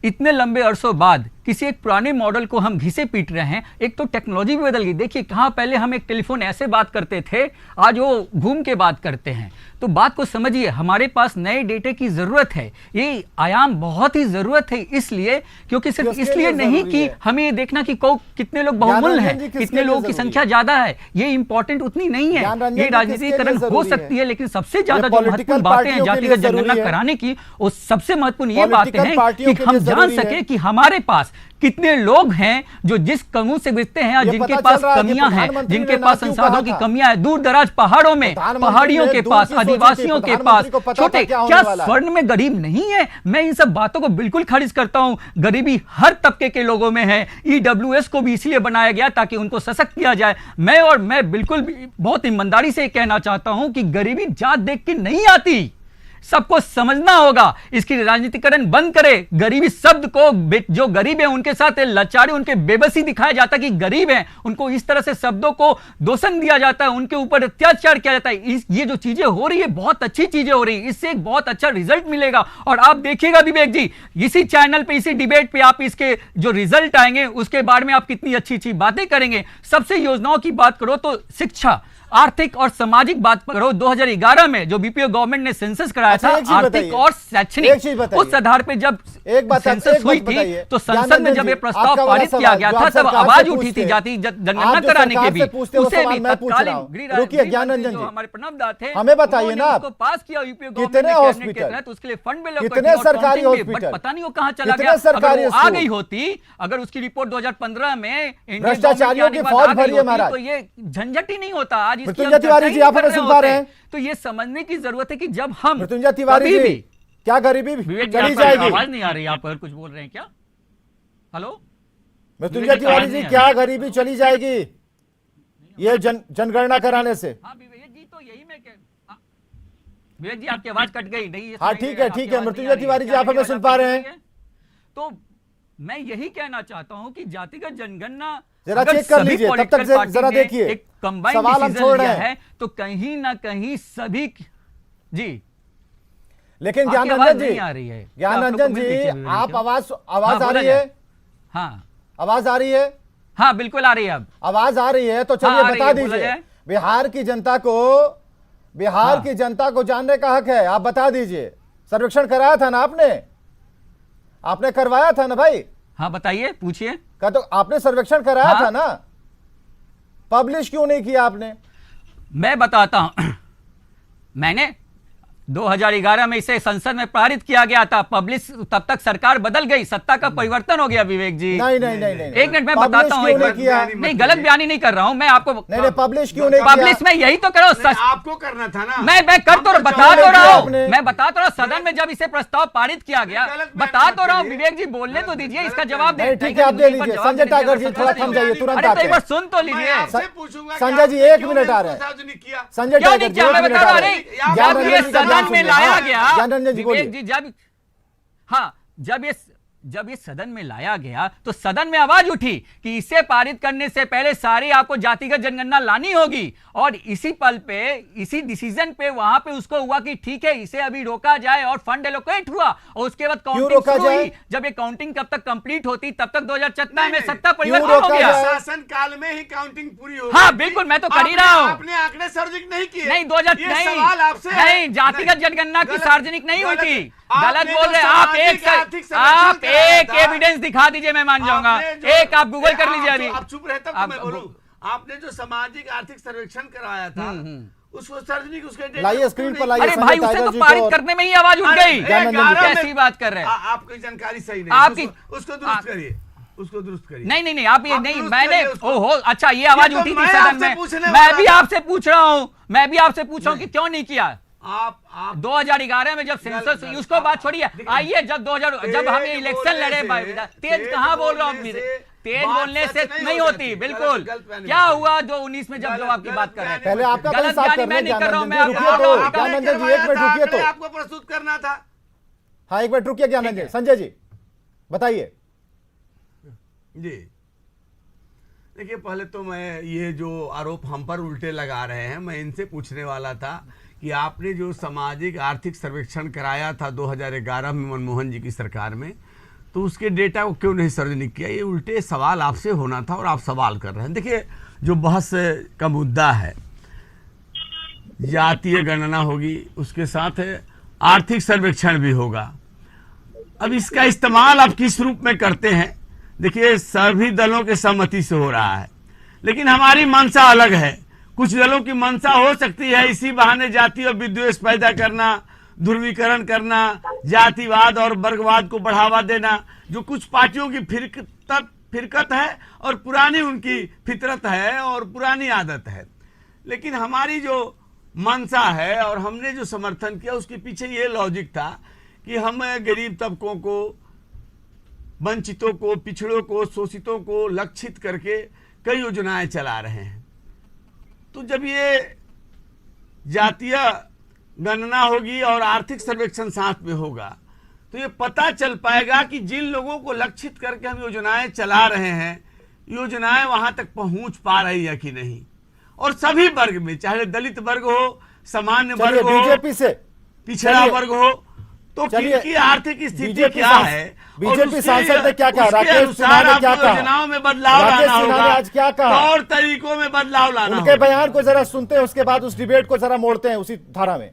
इतने लंबे अरसों बाद किसी एक पुराने मॉडल को हम घिसे पीट रहे हैं। एक तो टेक्नोलॉजी भी बदल गई। देखिए, कहाँ पहले हम एक टेलीफोन ऐसे बात करते थे, आज वो घूम के बात करते हैं। तो बात को समझिए, हमारे पास नए डेटे की ज़रूरत है। ये आयाम बहुत ही ज़रूरत है, इसलिए क्योंकि सिर्फ इसलिए नहीं कि हमें ये देखना कि कितने लोग बहुमूल्य हैं, कितने लोगों की संख्या ज़्यादा है, ये इंपॉर्टेंट उतनी नहीं है। ये राजनीतिकरण हो सकती है, लेकिन सबसे ज़्यादा जो महत्वपूर्ण बातें हैं जातिगत जनगणना कराने की, वो सबसे महत्वपूर्ण ये बातें हैं कि हम जान सके कि हमारे पास कितने लोग हैं जो जिस समूह से गुजरते हैं और जिनके पास कमियां हैं, जिनके पास संसाधनों की कमियां हैं, दूर दराज पहाड़ों में, पहाड़ियों के पास, आदिवासियों के पास, छोटे, क्या स्वर्ण में गरीब नहीं है? मैं इन सब बातों को बिल्कुल खारिज करता हूं। गरीबी हर तबके के लोगों में है। ईडब्ल्यूएस को भी इसलिए बनाया गया ताकि उनको सशक्त किया जाए। मैं बिल्कुल बहुत ईमानदारी से कहना चाहता हूं कि गरीबी जात देख के नहीं आती, सबको समझना होगा। इसकी राजनीतिकरण बंद करे। गरीबी शब्द को, जो गरीब है उनके साथ लाचारी, उनके बेबसी दिखाया जाता है कि गरीब हैं, उनको इस तरह से शब्दों को दोषण दिया जाता है, उनके ऊपर अत्याचार किया जाता है। ये जो चीजें हो रही है, बहुत अच्छी चीजें हो रही है, इससे एक बहुत अच्छा रिजल्ट मिलेगा। और आप देखिएगा विवेक जी, इसी चैनल पे, इसी डिबेट पे आप इसके जो रिजल्ट आएंगे उसके बारे में आप कितनी अच्छी अच्छी बातें करेंगे। सबसे योजनाओं की बात करो तो शिक्षा, आर्थिक और सामाजिक बात करो। 2011 में जो बीपीओ गवर्नमेंट ने सेंसस कराया था, आर्थिक और शैक्षणिक, उस आधार पे जब सेंसस हुई थी तो संसद में जब ये प्रस्ताव पारित किया गया था, तब आवाज उठी थी जाति जनगणना कराने के भी। उसे भी तत्कालीन गृह हमारे प्रणब दा थे, हमें बताइए ना, पास किया यूपीओ कितने हॉस्पिटल, उसके लिए फंड में कितने सरकारी हॉस्पिटल, पता नहीं वो कहाँ चला गया। अगर आ गई होती, अगर उसकी रिपोर्ट 2015 में भ्रष्टाचारियों की फौज भरी है महाराज, तो ये झंझट ही नहीं होता। आज मृत्युंजय तिवारी जी, आप हमें सुन पा रहे हैं? तो ये समझने की जरूरत है कि जब हम, मृत्युंजय तिवारी जी, क्या गरीबी चली जाएगी? आवाज नहीं आ रही, आप कुछ बोल रहे हैं क्या? हेलो मृत्युंजय तिवारी जी, क्या गरीबी चली जाएगी ये जनगणना कराने से? हाँ विवेक जी, तो यही मैं विवेक जी, आपकी आवाज कट गई नहीं। हाँ ठीक है मृत्युंजय तिवारी जी, आप हमें सुन पा रहे हैं? तो मैं यही कहना चाहता हूं कि जातिगत जनगणना जरा चेक कर लीजिए, तब तक जरा देखिए, एक कंबाइंड सवाल हम छोड़ रहे हैं तो कहीं ना कहीं सभी जी। लेकिन ज्ञान रंजन जी, आ रही है, ज्ञान रंजन जी, आप आवाज आ रही है? हाँ आवाज आ रही है? हाँ बिल्कुल आ रही है। अब आवाज आ रही है तो चलिए बता दीजिए, बिहार की जनता को जानने का हक है। आप बता दीजिए, सर्वेक्षण कराया था ना आपने करवाया था ना भाई? हाँ बताइए, पूछिए। क्या तो आपने सर्वेक्षण कराया था ना? पब्लिश क्यों नहीं किया आपने? मैं बताता हूं। मैंने 2011 में इसे संसद में पारित किया गया था, पब्लिश, तब तक सरकार बदल गई, सत्ता का परिवर्तन हो गया विवेक जी। नहीं, एक मिनट मैं बताता हूँ, नहीं गलत बयानी नहीं कर रहा हूँ मैं आपको। नहीं, पब्लिश क्यों नहीं किया? पब्लिश में यही तो करो, आपको करना था ना। मैं कर तो बता तो रहा हूँ, मैं बता तो रहा हूँ, सदन में जब इसे प्रस्ताव पारित किया गया, बता तो रहा हूँ विवेक जी, बोलने तो दीजिए, इसका जवाब दे। ठीक है, आप दे लीजिए। संजय टागर जी थोड़ा थम जाइए, तुरंत आते एक बार सुन तो लीजिए। संजय जी 1 मिनट आ रहे हैं। संजय टागर जी मैं बता रहा हूँ, जब ये सदन में लाया गया विवेक जी, जब ये सदन में लाया गया तो सदन में आवाज उठी कि इसे पारित करने से पहले सारी आपको जातिगत जनगणना लानी होगी, और इसी पल पे, इसी डिसीजन पे वहां पे उसको हुआ कि ठीक है इसे अभी रोका जाए, और फंड एलोकेट हुआ, और उसके बाद काउंटिंग शुरू हुई। जब ये काउंटिंग कब तक कंप्लीट होती, तब तक 2014 में सत्ता परिवर्तन हो गया। शासन काल में ही काउंटिंग पूरी हो। हाँ बिल्कुल, मैं तो कर ही रहा हूँ। आपने आंकड़े सार्वजनिक नहीं किए। नहीं, 2000 नहीं, जातिगत जनगणना की सार्वजनिक नहीं हुई थी, गलत बोल रहे आप। एक एविडेंस दिखा दीजिए, मैं मान जाऊंगा। एक आप गूगल कर लीजिए अभी। आप चुप रहता तो मैं बोलूं। आपने जो सामाजिक आर्थिक सर्वेक्षण कराया था उसको सार्वजनिक, उसके लाइए स्क्रीन पर लाइए। अरे भाई, उसे तो पारित करने में ही आवाज उठ गई। कैसी बात कर रहे हैं? आपकी जानकारी सही नहीं, आपकी उसको दुरुस्त करिए, उसको दुरुस्त करिए। नहीं आप ये नहीं, मैंने ओहो अच्छा ये आवाज उठी थी सदन में। मैं भी आपसे पूछ रहा हूँ कि क्यों नहीं किया आप 2011 में जब सेंसस, उसको बात छोड़िए, आइए जब हम ये इलेक्शन लड़े, तेज कहाँ बोल रहा हूँ, तेज बोलने से नहीं होती बिल्कुल। क्या हुआ 2019 में जब आपकी बात कर रहे थे? पहले आपका गलत बयानी मैं नहीं कर रहा हूँ, मैं आपको प्रस्तुत करना था। हाँ एक मिनट रुकिए ज्ञानंद जी। संजय जी बताइए। जी देखिए, पहले तो मैं ये जो आरोप हम पर उल्टे लगा रहे हैं, मैं इनसे पूछने वाला था कि आपने जो सामाजिक आर्थिक सर्वेक्षण कराया था 2011 में मनमोहन जी की सरकार में, तो उसके डेटा को क्यों नहीं सार्वजनिक किया? ये उल्टे सवाल आपसे होना था और आप सवाल कर रहे हैं। देखिए, जो बहस का मुद्दा है, जातीय गणना होगी, उसके साथ आर्थिक सर्वेक्षण भी होगा। अब इसका इस्तेमाल आप किस रूप में करते हैं? देखिए, सभी दलों के सहमति से हो रहा है, लेकिन हमारी मंशा अलग है। कुछ दलों की मंशा हो सकती है इसी बहाने जाति और विद्वेष पैदा करना, ध्रुवीकरण करना, जातिवाद और वर्गवाद को बढ़ावा देना, जो कुछ पार्टियों की फिरकत है और पुरानी उनकी फितरत है और पुरानी आदत है। लेकिन हमारी जो मंशा है और हमने जो समर्थन किया, उसके पीछे ये लॉजिक था कि हम गरीब तबकों को, वंचितों को, पिछड़ों को, शोषितों को लक्षित करके कई योजनाएं चला रहे हैं। तो जब ये जातीय गणना होगी और आर्थिक सर्वेक्षण साथ में होगा, तो ये पता चल पाएगा कि जिन लोगों को लक्षित करके हम योजनाएं चला रहे हैं, योजनाएं वहां तक पहुंच पा रही है कि नहीं। और सभी वर्ग में, चाहे दलित वर्ग हो, सामान्य वर्ग हो, बीजेपी से पिछड़ा वर्ग हो, तो किनकी आर्थिक स्थिति क्या है, बीजेपी सांसद ने क्या कहा, राकेश सिन्हा ने क्या कहा, योजनाओं में बदलाव लाना होगा, आज क्या कहा, तौर तरीकों में बदलाव लाना होगा। उनके बयान को जरा सुनते हैं, उसके बाद उस डिबेट को जरा मोड़ते हैं उसी धारा में।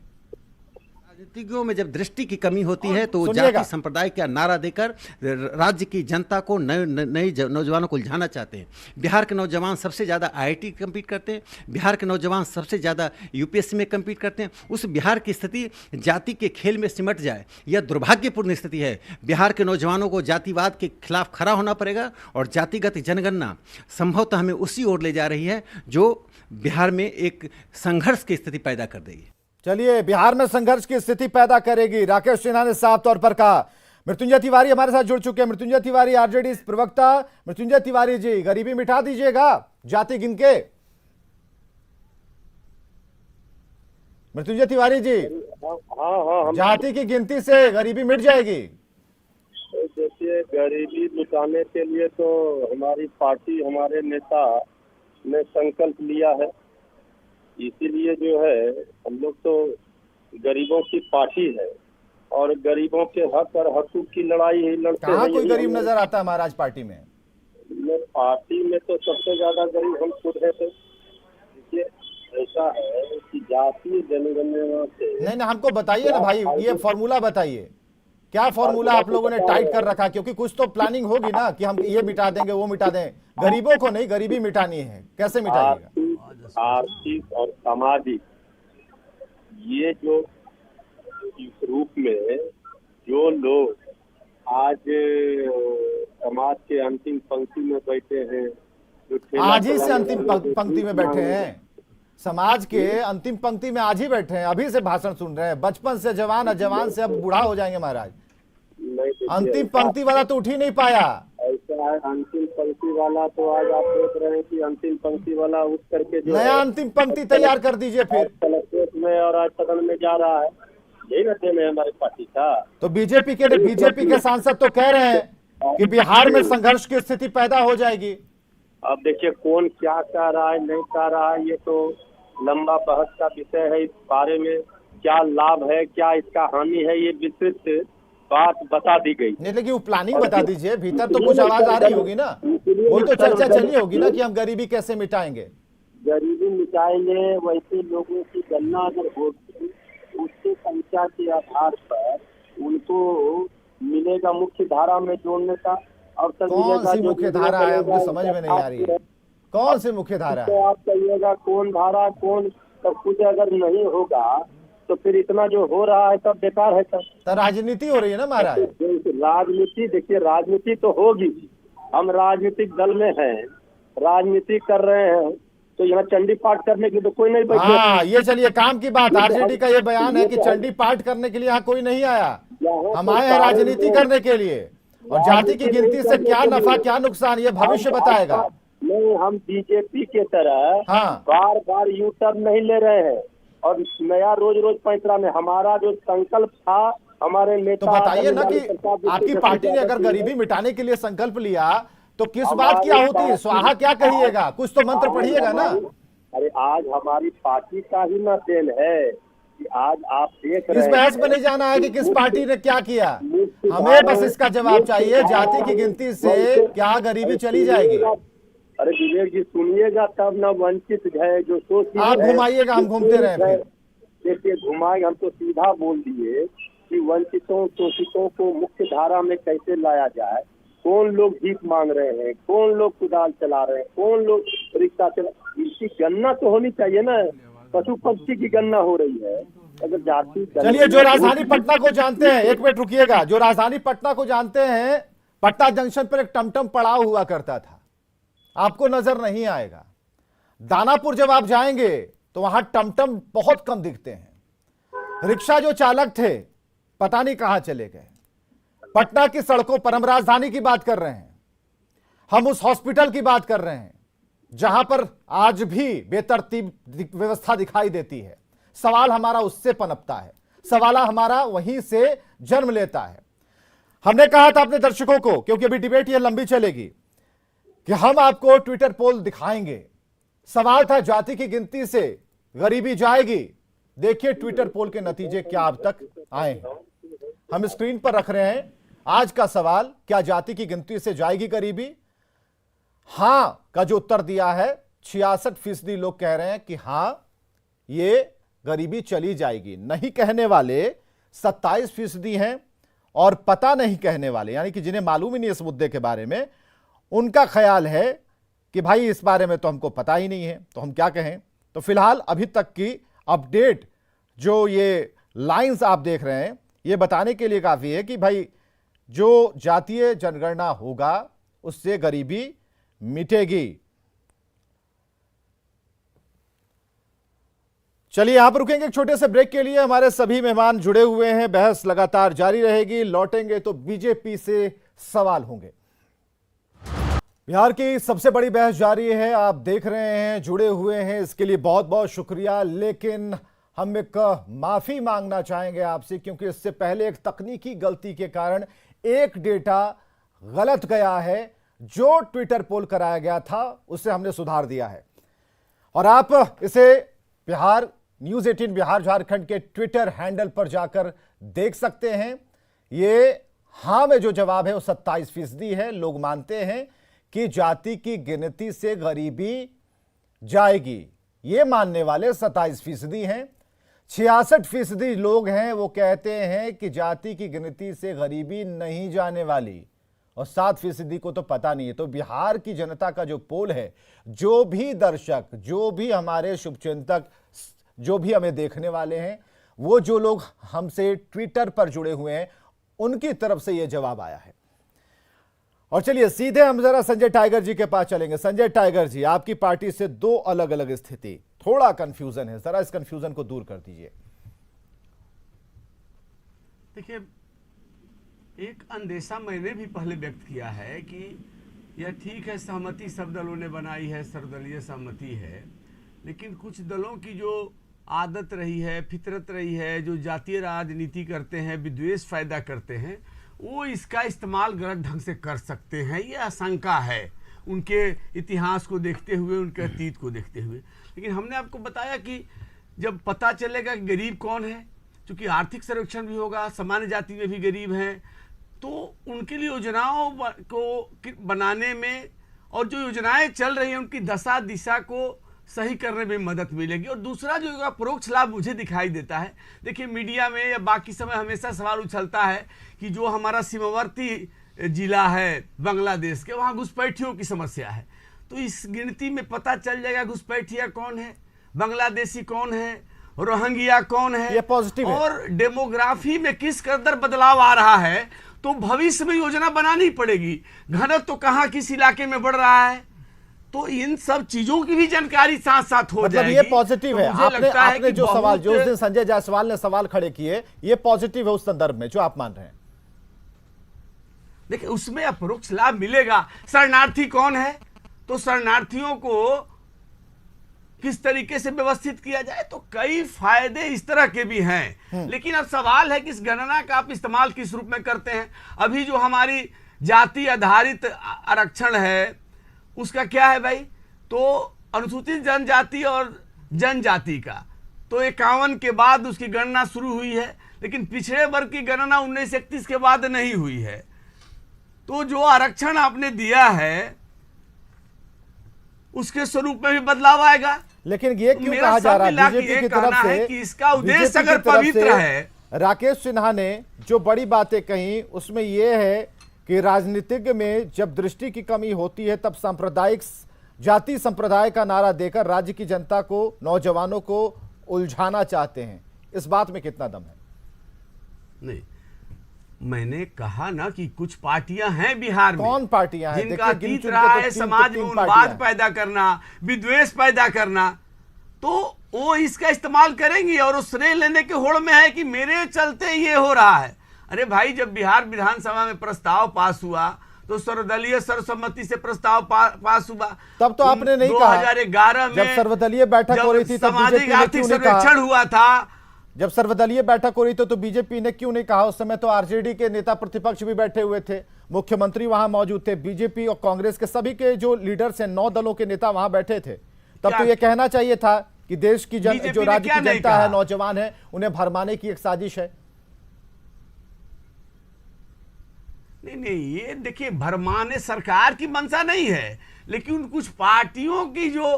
राजनीतिज्ञों में जब दृष्टि की कमी होती है तो जाति संप्रदाय का नारा देकर राज्य की जनता को नए नौजवानों को उलझाना चाहते हैं। बिहार के नौजवान सबसे ज़्यादा IIT कम्पीट करते हैं, बिहार के नौजवान सबसे ज़्यादा UPSC में कम्पीट करते हैं। उस बिहार की स्थिति जाति के खेल में सिमट जाए, यह दुर्भाग्यपूर्ण स्थिति है। बिहार के नौजवानों को जातिवाद के खिलाफ खड़ा होना पड़ेगा, और जातिगत जनगणना संभवतः हमें उसी ओर ले जा रही है जो बिहार में एक संघर्ष की स्थिति पैदा कर देगी। चलिए, बिहार में संघर्ष की स्थिति पैदा करेगी, राकेश सिन्हा ने साफ तौर पर कहा। मृत्युंजय तिवारी हमारे साथ जुड़ चुके हैं। मृत्युंजय तिवारी, आरजेडी प्रवक्ता। मृत्युंजय तिवारी जी, गरीबी मिटा दीजिएगा जाति गिन के। मृत्युंजय तिवारी जी, हाँ, जाति की गिनती से गरीबी मिट जाएगी? देखिए, गरीबी मिटाने के लिए तो हमारी पार्टी, हमारे नेता ने संकल्प लिया है। इसीलिए जो है, हम लोग तो गरीबों की पार्टी है और गरीबों के हक और हकूक की लड़ाई ही लड़ते हैं। कहाँ कोई गरीब नजर आता है महाराज पार्टी में? पार्टी में तो सबसे ज्यादा गरीब हम खुद हैं। तो देखिए, ऐसा है कि जातीय जनगणना से नहीं, हमको बताइए ना भाई, ये फॉर्मूला बताइए, क्या फॉर्मूला आप लोगों ने टाइट कर रखा? क्योंकि कुछ तो प्लानिंग होगी ना कि हम ये मिटा देंगे, वो मिटा दें। गरीबों को नहीं, गरीबी मिटानी है, कैसे मिटाइएगा? आर्थिक और सामाजिक, ये जो इस रूप में जो लोग आज समाज के अंतिम पंक्ति में बैठे हैं, जो ठेला आज ही से चलाने अंतिम वाले, जो पंक्ति में भीख बैठे मांग रहे हैं, समाज के अंतिम पंक्ति में आज ही बैठे हैं, अभी से भाषण सुन रहे हैं, बचपन से जवान, जवान से अब बूढ़ा हो जाएंगे महाराज। नहीं, देखिए, अंतिम पंक्ति वाला तो उठ ही नहीं पाया। ऐसा है, अंतिम पंक्ति वाला तो आज आप देख रहे हैं कि अंतिम पंक्ति वाला उठ करके जो नया है, अंतिम पंक्ति तैयार कर दीजिए आज फिर। कलेक्ट्रेट में और आज सदन में जा रहा है। यही ना देन है हमारी पार्टी का। तो बीजेपी के सांसद तो कह रहे हैं कि बिहार में संघर्ष की स्थिति पैदा हो जाएगी। अब देखिए कौन क्या कह रहा है, नहीं कह रहा है, ये तो लंबा बहस का विषय है। इस बारे में क्या लाभ है, क्या इसका हानि है, ये विस्तृत बात बता दी गई। नहीं, लेकिन वो प्लानिंग बता दीजिए, भीतर तो कुछ आवाज आ रही होगी ना, वही तो चर्चा चली होगी ना कि हम गरीबी कैसे मिटाएंगे। गरीबी मिटाएंगे, वैसे लोगों की गणना अगर होगी उसकी संख्या के आधार पर उनको मिलेगा मुख्य धारा में जोड़ने का अवसर कौन मिलेगा। सी जो मुख्य जितना धारा है, करेगा, मुझे समझ में नहीं आ रही है, कौन सी मुख्य धारा तो है? आप कहिएगा कौन धारा कौन, सब कुछ अगर नहीं होगा तो फिर इतना जो हो रहा है सब बेकार है सब। तो राजनीति हो रही है ना महाराज। राजनीति, देखिए राजनीति तो होगी, हम राजनीतिक दल में हैं, राजनीति कर रहे हैं, तो यहाँ चंडी पाठ करने के तो कोई नहीं बैठे। हाँ, ये चलिए काम की बात, आरजेडी का ये बयान है कि चंडी पाठ करने के लिए यहाँ कोई नहीं आया, हम आए हैं राजनीति करने के लिए, और जाति की गिनती से क्या नफा क्या नुकसान ये भविष्य बताएगा। नहीं, हम बीजेपी के तरह हाँ। बार बार यू टर्न नहीं ले रहे हैं और नया रोज रोज पैंतरा में हमारा जो संकल्प था, हमारे नेता तो बताइए ना कि आपकी पार्टी ने अगर गरीबी मिटाने के लिए संकल्प लिया तो किस बात की आहुति, स्वाहा क्या कहिएगा, कुछ तो मंत्र पढ़िएगा ना। अरे आज हमारी पार्टी का ही ना देन है कि आज आप देख रहे इस हैं। बहस में नहीं जाना है कि किस पार्टी ने क्या किया, हमें बस इसका जवाब चाहिए, जाति की गिनती से क्या गरीबी चली जाएगी। अरे विवेक जी सुनिएगा तब ना, वंचित है जो शोषित आप है, घुमाइएगा, हम घूमते रहे फिर। देखिए घुमाए, हम तो सीधा बोल दिए कि वंचितों शोषितों को मुख्य धारा में कैसे लाया जाए। कौन लोग भीख मांग रहे हैं, कौन लोग कुदाल चला रहे हैं, कौन लोग रिक्शा चला, इसकी गणना तो होनी चाहिए ना। पशु पक्षी की गणना हो रही है, अगर जाति। चलिए, जो राजधानी पटना को जानते हैं, एक मिनट रुकिएगा, जो राजधानी पटना को जानते हैं, पटना जंक्शन पर एक टमटम पड़ाव हुआ करता था, आपको नजर नहीं आएगा। दानापुर जब आप जाएंगे तो वहां टमटम बहुत कम दिखते हैं, रिक्शा जो चालक थे पता नहीं कहां चले गए। पटना की सड़कों पर हम राजधानी की बात कर रहे हैं, हम उस हॉस्पिटल की बात कर रहे हैं जहां पर आज भी बेतरतीब व्यवस्था दिखाई देती है। सवाल हमारा उससे पनपता है, सवाल हमारा वहीं से जन्म लेता है। हमने कहा था अपने दर्शकों को, क्योंकि अभी डिबेट ये लंबी चलेगी, कि हम आपको ट्विटर पोल दिखाएंगे। सवाल था जाति की गिनती से गरीबी जाएगी, देखिए ट्विटर पोल के नतीजे क्या अब तक आए हैं, हम स्क्रीन पर रख रहे हैं। आज का सवाल, क्या जाति की गिनती से जाएगी गरीबी? हां का जो उत्तर दिया है 66% लोग कह रहे हैं कि हां ये गरीबी चली जाएगी। नहीं कहने वाले 27% हैं, और पता नहीं कहने वाले यानी कि जिन्हें मालूम ही नहीं इस मुद्दे के बारे में, उनका ख्याल है कि भाई इस बारे में तो हमको पता ही नहीं है, तो हम क्या कहें। तो फिलहाल अभी तक की अपडेट, जो ये लाइंस आप देख रहे हैं, ये बताने के लिए काफी है कि भाई जो जातीय जनगणना होगा उससे गरीबी मिटेगी। चलिए यहां पर रुकेंगे एक छोटे से ब्रेक के लिए, हमारे सभी मेहमान जुड़े हुए हैं, बहस लगातार जारी रहेगी। लौटेंगे तो बीजेपी से सवाल होंगे। बिहार की सबसे बड़ी बहस जारी है, आप देख रहे हैं, जुड़े हुए हैं, इसके लिए बहुत बहुत शुक्रिया। लेकिन हम एक माफी मांगना चाहेंगे आपसे, क्योंकि इससे पहले एक तकनीकी गलती के कारण एक डेटा गलत गया है। जो ट्विटर पोल कराया गया था उसे हमने सुधार दिया है, और आप इसे बिहार न्यूज 18 बिहार झारखंड के ट्विटर हैंडल पर जाकर देख सकते हैं। ये हां में जो जवाब है वो 27% है। लोग मानते हैं कि जाति की गिनती से गरीबी जाएगी, ये मानने वाले 27% हैं। 66% लोग हैं वो कहते हैं कि जाति की गिनती से गरीबी नहीं जाने वाली, और 7% को तो पता नहीं है। तो बिहार की जनता का जो पोल है, जो भी दर्शक, जो भी हमारे शुभचिंतक, जो भी हमें देखने वाले हैं, वो जो लोग हमसे ट्विटर पर जुड़े हुए हैं उनकी तरफ से यह जवाब आया है। और चलिए सीधे हम जरा संजय टाइगर जी के पास चलेंगे। संजय टाइगर जी, आपकी पार्टी से दो अलग अलग स्थिति, थोड़ा कंफ्यूजन है, जरा इस कंफ्यूजन को दूर कर दीजिए। देखिए, एक अंदेशा मैंने भी पहले व्यक्त किया है कि यह ठीक है, सहमति सब दलों ने बनाई है, सर्वदलीय सहमति है, लेकिन कुछ दलों की जो आदत रही है, फितरत रही है, जो जातीय राजनीति करते हैं, विद्वेष पैदा करते हैं, वो इसका इस्तेमाल गलत ढंग से कर सकते हैं, ये आशंका है उनके इतिहास को देखते हुए, उनके अतीत को देखते हुए। लेकिन हमने आपको बताया कि जब पता चलेगा कि गरीब कौन है, क्योंकि आर्थिक सर्वेक्षण भी होगा, सामान्य जाति में भी गरीब हैं, तो उनके लिए योजनाओं को बनाने में और जो योजनाएं चल रही हैं उनकी दशा दिशा को सही करने में मदद मिलेगी। और दूसरा जो परोक्ष लाभ मुझे दिखाई देता है, देखिए मीडिया में या बाकी समय हमेशा सवाल उछलता है कि जो हमारा सीमावर्ती जिला है बांग्लादेश के, वहाँ घुसपैठियों की समस्या है, तो इस गिनती में पता चल जाएगा घुसपैठिया कौन है, बांग्लादेशी कौन है, रोहिंग्या कौन है, ये पॉजिटिव है। और डेमोग्राफी में किस कदर बदलाव आ रहा है, तो भविष्य में योजना बनानी पड़ेगी। घनत्व तो कहाँ किस इलाके में बढ़ रहा है, तो इन सब चीजों की भी जानकारी साथ साथ हो मतलब जाएगी। ये पॉजिटिव तो है। मुझे आपने लगता है आपने कि जो सवाल, जो उस दिन बहुत- संजय जायसवाल ने सवाल खड़े किए, ये पॉजिटिव है उस संदर्भ में जो आप मान रहे हैं। देखिए, उसमें अपरोक्ष लाभ मिलेगा। शरणार्थी कौन है, तो शरणार्थियों को किस तरीके से व्यवस्थित किया जाए, तो कई फायदे इस तरह के भी हैं। लेकिन अब सवाल है कि इस गणना का आप इस्तेमाल किस रूप में करते हैं। अभी जो हमारी जाति आधारित आरक्षण है उसका क्या है भाई, तो अनुसूचित जनजाति और जनजाति का तो 51 के बाद उसकी गणना शुरू हुई है, लेकिन पिछड़े वर्ग की गणना 1931 के बाद नहीं हुई है। तो जो आरक्षण आपने दिया है उसके स्वरूप में भी बदलाव आएगा। लेकिन ये तो क्यों मेरा कहा जा सब रहा है मिला के बीजेपी ये की तरफ कहना से, है कि इसका उद्देश्य बीजेपी की अगर तरफ पवित्र से है। राकेश सिन्हा ने जो बड़ी बातें कही उसमें यह है कि राजनीतिज्ञ में जब दृष्टि की कमी होती है तब सांप्रदायिक जाति संप्रदाय का नारा देकर राज्य की जनता को, नौजवानों को उलझाना चाहते हैं। इस बात में कितना दम है? नहीं, मैंने कहा ना कि कुछ पार्टियां हैं बिहार में, कौन पार्टियां हैं? जिनका देखिए, गिन अतीत चुन के रहा तो है तीन समाज में पार्टियां उन्माद हैं। पैदा करना, विद्वेष पैदा करना, तो वो इसका इस्तेमाल करेंगी और उस श्रेय लेने के होड़ में है कि मेरे चलते ये हो रहा है। अरे भाई, जब बिहार विधानसभा में प्रस्ताव पास हुआ तो सर्वदलीय सर्वसम्मति से प्रस्ताव पास हुआ। तब तो आपने नहीं कहा। 2011 में जब सर्वदलीय बैठक हो रही थी तब सामाजिक बीजेपी ने आर्थिक क्यों नहीं कहा? सर्वेक्षण हुआ था, जब सर्वदलीय बैठक हो रही थी तो बीजेपी ने क्यों नहीं कहा? उस समय तो आरजेडी के नेता प्रतिपक्ष भी बैठे हुए थे, मुख्यमंत्री वहां मौजूद थे, बीजेपी और कांग्रेस के सभी के जो लीडर्स हैं, 9 दलों के नेता वहां बैठे थे। तब तो ये कहना चाहिए था कि देश की जो राज्य की जनता है, नौजवान है, उन्हें भरमाने की एक साजिश है। नहीं, ये देखिए, भरमाने सरकार की मंशा नहीं है, लेकिन कुछ पार्टियों की जो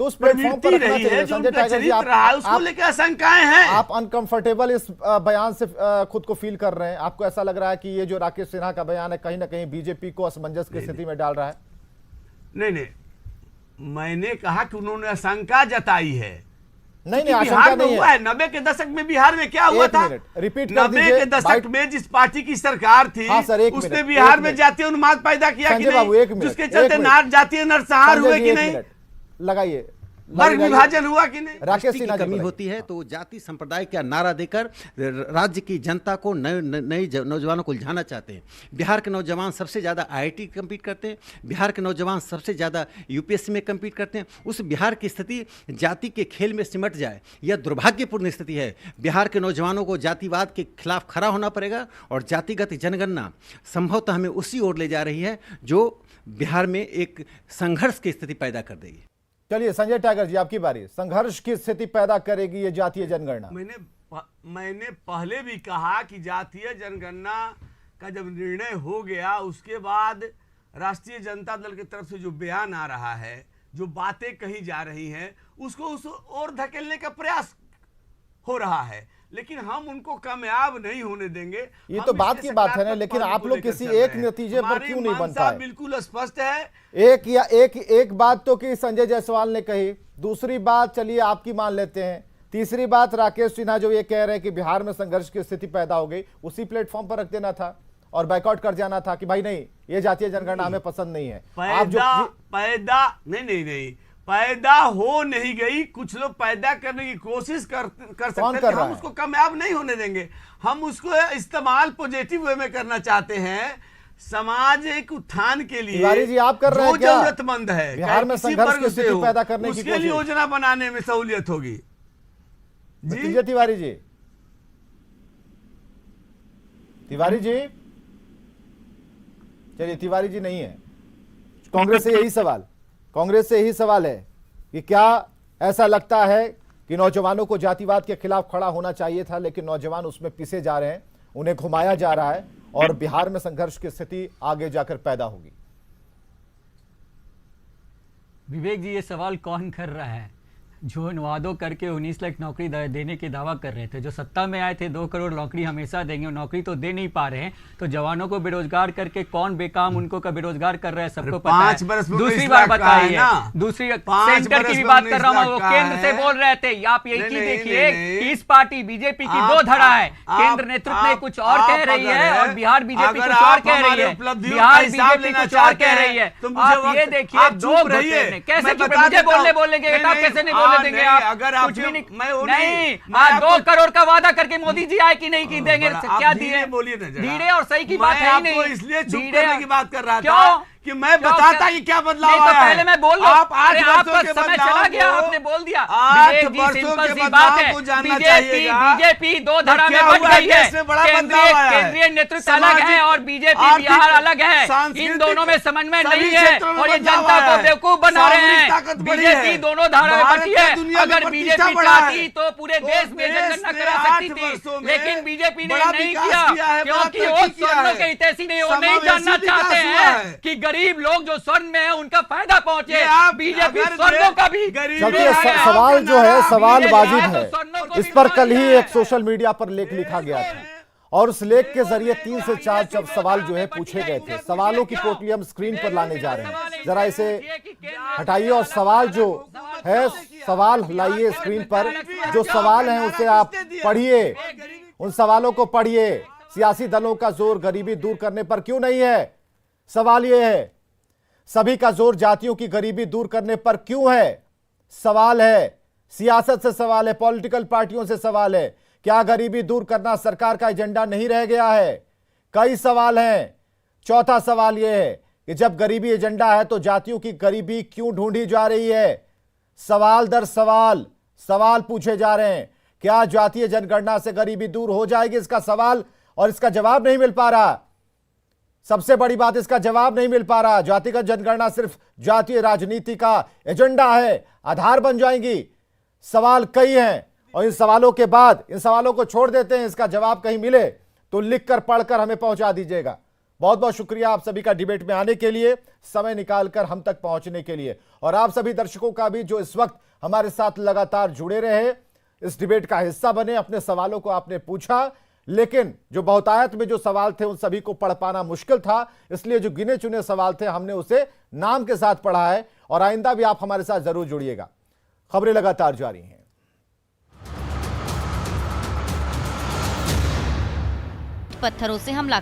तो उस प्लेटफॉर्म पर रखना रही है, चाहिए। जो संजय उनका टाइगर जी, चरित्र रहा है, उसको लेकर आशंकाएं हैं। आप अनकंफर्टेबल इस बयान से खुद को फील कर रहे हैं? आपको ऐसा लग रहा है कि ये जो राकेश सिन्हा का बयान है कहीं ना कहीं बीजेपी को असमंजस की स्थिति में डाल रहा है? नहीं, मैंने कहा कि उन्होंने आशंका जताई है। नहीं, आशंका बिहार में नहीं हुआ है। है 90 के दशक में बिहार में क्या हुआ एक था? मिनट, रिपीट कर 90 दीजिए। के दशक में जिस पार्टी की सरकार थी, हाँ सर, एक उसने मिनट, बिहार एक में मिनट। जातीय उन्माद पैदा किया कि संजय बाबू, एक नहीं, मिनट, जिसके एक चलते मिनट। जातीय नरसंहार संजय हुए जी, कि एक नहीं, मिनट लगाइए, वर्ग विभाजन हुआ कि नहीं। राकेश दृष्टि की सिन्हा जी कमी बताइए। होती है तो जाति संप्रदाय का नारा देकर राज्य की जनता को नई नौजवानों को उलझाना चाहते हैं। बिहार के नौजवान सबसे ज़्यादा आईआईटी कम्पीट करते हैं, बिहार के नौजवान सबसे ज़्यादा यूपीएससी में कम्पीट करते हैं। उस बिहार की स्थिति जाति के खेल में सिमट जाए, यह दुर्भाग्यपूर्ण स्थिति है। बिहार के नौजवानों को जातिवाद के खिलाफ खड़ा होना पड़ेगा और जातिगत जनगणना संभवतः हमें उसी ओर ले जा रही है जो बिहार में एक संघर्ष की स्थिति पैदा कर देगी। चलिए संजय टाइगर जी, आपकी बारी। संघर्ष की स्थिति पैदा करेगी ये जातीय जनगणना? मैंने पहले भी कहा कि जातीय जनगणना का जब निर्णय हो गया उसके बाद राष्ट्रीय जनता दल की तरफ से जो बयान आ रहा है, जो बातें कही जा रही हैं, उसको उस ओर धकेलने का प्रयास हो रहा है, लेकिन हम उनको कामयाब नहीं होने देंगे। ये तो बात की बात है ना, लेकिन आप लोग किसी एक नतीजे पर क्यों नहीं बन पाए? बिल्कुल स्पष्ट है। एक बात तो कि संजय जायसवाल ने कही, दूसरी बात चलिए आपकी मान लेते हैं, तीसरी बात, राकेश सिन्हा जो ये कह रहे हैं कि बिहार में संघर्ष की स्थिति पैदा हो गई, उसी प्लेटफॉर्म पर रख देना था और बाइकआउट कर जाना था कि भाई नहीं, ये जातीय जनगणना हमें पसंद नहीं है। पैदा हो नहीं गई, कुछ लोग पैदा करने की कोशिश कर सकते हैं, हम उसको कामयाब नहीं होने देंगे। हम उसको इस्तेमाल पॉजिटिव वे में करना चाहते हैं, समाज एक उत्थान के लिए। तिवारी जी, आप कर रहे हैं जो क्या? जरूरतमंद है बिहार में संघर्ष की स्थिति पैदा करने की उसके लिए योजना बनाने में सहूलियत होगी। जी तिवारी जी, चलिए तिवारी जी नहीं है। कांग्रेस से यही सवाल है कि क्या ऐसा लगता है कि नौजवानों को जातिवाद के खिलाफ खड़ा होना चाहिए था, लेकिन नौजवान उसमें पिसे जा रहे हैं, उन्हें घुमाया जा रहा है और बिहार में संघर्ष की स्थिति आगे जाकर पैदा होगी। विवेक जी, ये सवाल कौन कर रहा है? जो इन वादों करके 19 लाख नौकरी देने के दावा कर रहे थे, जो सत्ता में आए थे 2 करोड़ नौकरी हमेशा देंगे, और नौकरी तो दे नहीं पा रहे हैं, तो जवानों को बेरोजगार करके कौन बेकाम उनको का बेरोजगार कर रहा है, सबको पता है। 5 बरस में दूसरी बात बताइए, दूसरी सेंटर की भी बात कर रहा हूँ, वो केंद्र से बोल रहे थे। आप यही चीज देखिए, इस पार्टी बीजेपी की 2 धड़ा है, केंद्र नेतृत्व ने कुछ और कह रही है और बिहार बीजेपी कुछ और कह रही है, बिहार बीजेपी कुछ और कह रही है। आप ये देखिए, 2 घुटने कैसे मुझे बोलने कैसे नहीं बोलने देंगे आप? कुछ भी नहीं। 2 करोड़ का वादा करके मोदी जी आए कि नहीं की देंगे, क्या दिए? धीरे और सही की बात है ही नहीं। इसलिए चुप करने की बात कर रहा था कि मैं बताता कि क्या बदलाव तो आया है। पहले मैं बोल रहा हूं, आपका समय चला गया, आपने बोल दिया। 8 वर्षों के बदलाव को जानना चाहिए। बीजेपी 2 धड़ा में बट गई है, केंद्रीय नेतृत्व अलग है और बीजेपी बिहार अलग है, इन दोनों में समन्वय नहीं है और ये जनता को बेवकूफ बना रहे हैं। बीजेपी दोनों धारा में बटी है, अगर बीजेपी चाहती तो पूरे देश में जनगणना करा सकती थी, लेकिन बीजेपी ने नहीं किया, क्योंकि वो स्वर्णों के हितैषी नहीं, वो नहीं जानना चाहते हैं कि गरीब लोग जो स्वर्ण में है उनका फायदा पहुंचे। बीजेपी स्वर्णों का भी सवाल जो है, सवाल वाजिब है। इस पर कल ही एक सोशल मीडिया पर लेख लिखा गया था और उस लेख के जरिए 3 से 4 सवाल जो है पूछे गए थे। सवालों की पोटली हम स्क्रीन पर लाने जा रहे हैं, जरा इसे हटाइए और सवाल जो है, सवाल लाइए स्क्रीन पर। जो सवाल है उसे आप पढ़िए, उन सवालों को पढ़िए। सियासी दलों का जोर गरीबी दूर करने पर क्यों नहीं है? सवाल यह है। सभी का जोर जातियों की गरीबी दूर करने पर क्यों है? सवाल है। सियासत से सवाल है, पॉलिटिकल पार्टियों से सवाल है। क्या गरीबी दूर करना सरकार का एजेंडा नहीं रह गया है? कई सवाल हैं। चौथा सवाल यह है कि जब गरीबी एजेंडा है तो जातियों की गरीबी क्यों ढूंढी जा रही है? सवाल दर सवाल पूछे जा रहे हैं। क्या जातीय जनगणना से गरीबी दूर हो जाएगी? इसका सवाल और इसका जवाब नहीं मिल पा रहा। सबसे बड़ी बात, इसका जवाब नहीं मिल पा रहा। जातिगत जनगणना सिर्फ जातीय राजनीति का एजेंडा है, आधार बन जाएंगी। सवाल कई हैं और इन सवालों के बाद इन सवालों को छोड़ देते हैं। इसका जवाब कहीं मिले तो लिखकर पढ़कर हमें पहुंचा दीजिएगा। बहुत बहुत शुक्रिया आप सभी का डिबेट में आने के लिए, समय निकालकर हम तक पहुंचने के लिए, और आप सभी दर्शकों का भी जो इस वक्त हमारे साथ लगातार जुड़े रहे, इस डिबेट का हिस्सा बने। अपने सवालों को आपने पूछा, लेकिन जो बहुतायत में जो सवाल थे उन सभी को पढ़ पाना मुश्किल था, इसलिए जो गिने चुने सवाल थे हमने उसे नाम के साथ पढ़ा है। और आइंदा भी आप हमारे साथ जरूर जुड़िएगा। खबरें लगातार जारी हैं। पत्थरों से हमला